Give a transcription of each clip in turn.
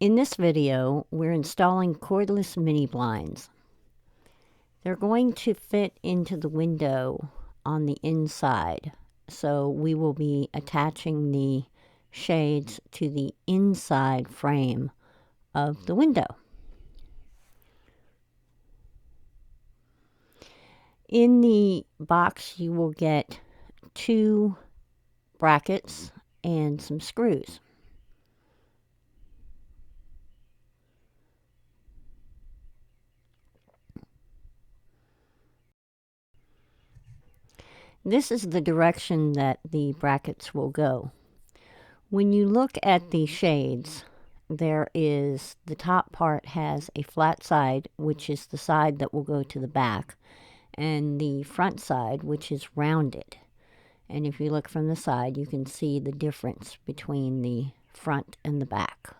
In this video, we're installing cordless mini blinds. They're going to fit into the window on the inside, so we will be attaching the shades to the inside frame of the window. In the box, you will get 2 brackets and some screws. This is the direction that the brackets will go. When you look at the shades, the top part has a flat side, which is the side that will go to the back, and the front side, which is rounded. And if you look from the side, you can see the difference between the front and the back.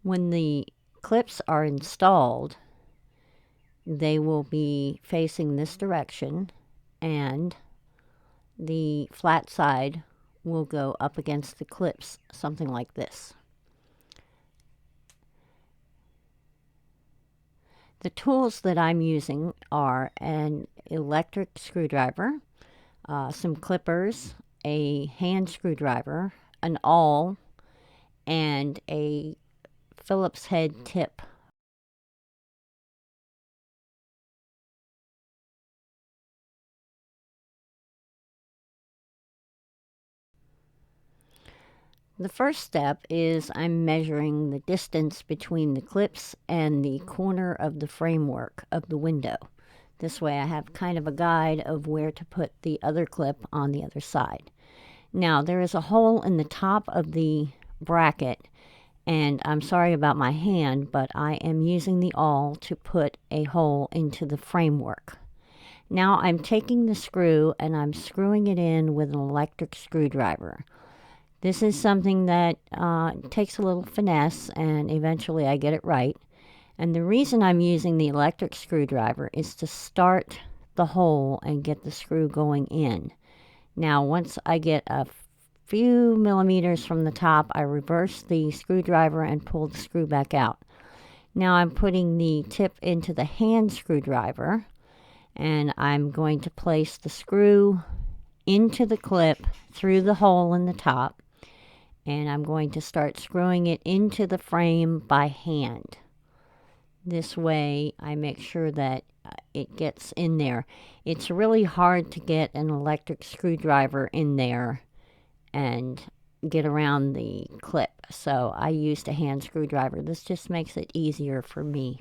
When the clips are installed, they will be facing this direction, and the flat side will go up against the clips, something like this. The tools that I'm using are an electric screwdriver, some clippers, a hand screwdriver, an awl, and a Phillips head tip. The first step is I'm measuring the distance between the clips and the corner of the framework of the window. This way I have kind of a guide of where to put the other clip on the other side. Now there is a hole in the top of the bracket, and I'm sorry about my hand, but I am using the awl to put a hole into the framework. Now I'm taking the screw and I'm screwing it in with an electric screwdriver. This is something that takes a little finesse, and eventually I get it right. And the reason I'm using the electric screwdriver is to start the hole and get the screw going in. Now, once I get a few millimeters from the top, I reverse the screwdriver and pull the screw back out. Now I'm putting the tip into the hand screwdriver, and I'm going to place the screw into the clip through the hole in the top, and I'm going to start screwing it into the frame by hand. This way I make sure that it gets in there. It's really hard to get an electric screwdriver in there and get around the clip, so I used a hand screwdriver. This just makes it easier for me.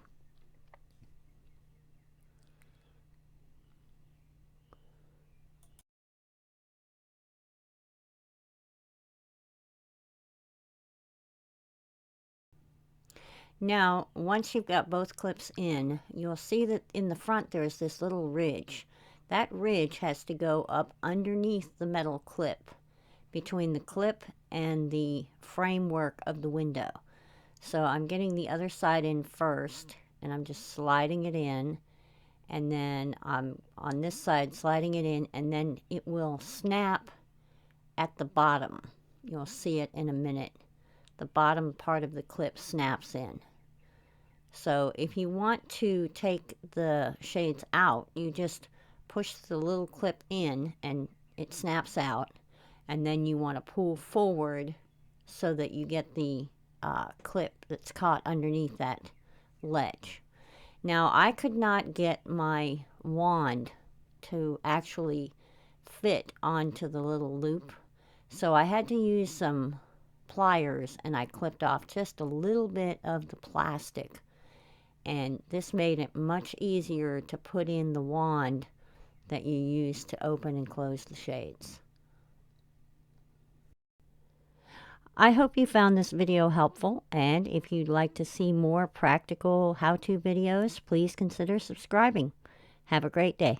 Now, once you've got both clips in, you'll see that in the front there's this little ridge. That ridge has to go up underneath the metal clip, between the clip and the framework of the window. So I'm getting the other side in first, and I'm just sliding it in, and then I'm on this side sliding it in, and then it will snap at the bottom. You'll see it in a minute. The bottom part of the clip snaps in. So if you want to take the shades out, you just push the little clip in and it snaps out, and then you want to pull forward so that you get the clip that's caught underneath that ledge. Now I could not get my wand to actually fit onto the little loop, so I had to use some pliers, and I clipped off just a little bit of the plastic, and this made it much easier to put in the wand that you use to open and close the shades. I hope you found this video helpful, and if you'd like to see more practical how-to videos, please consider subscribing. Have a great day.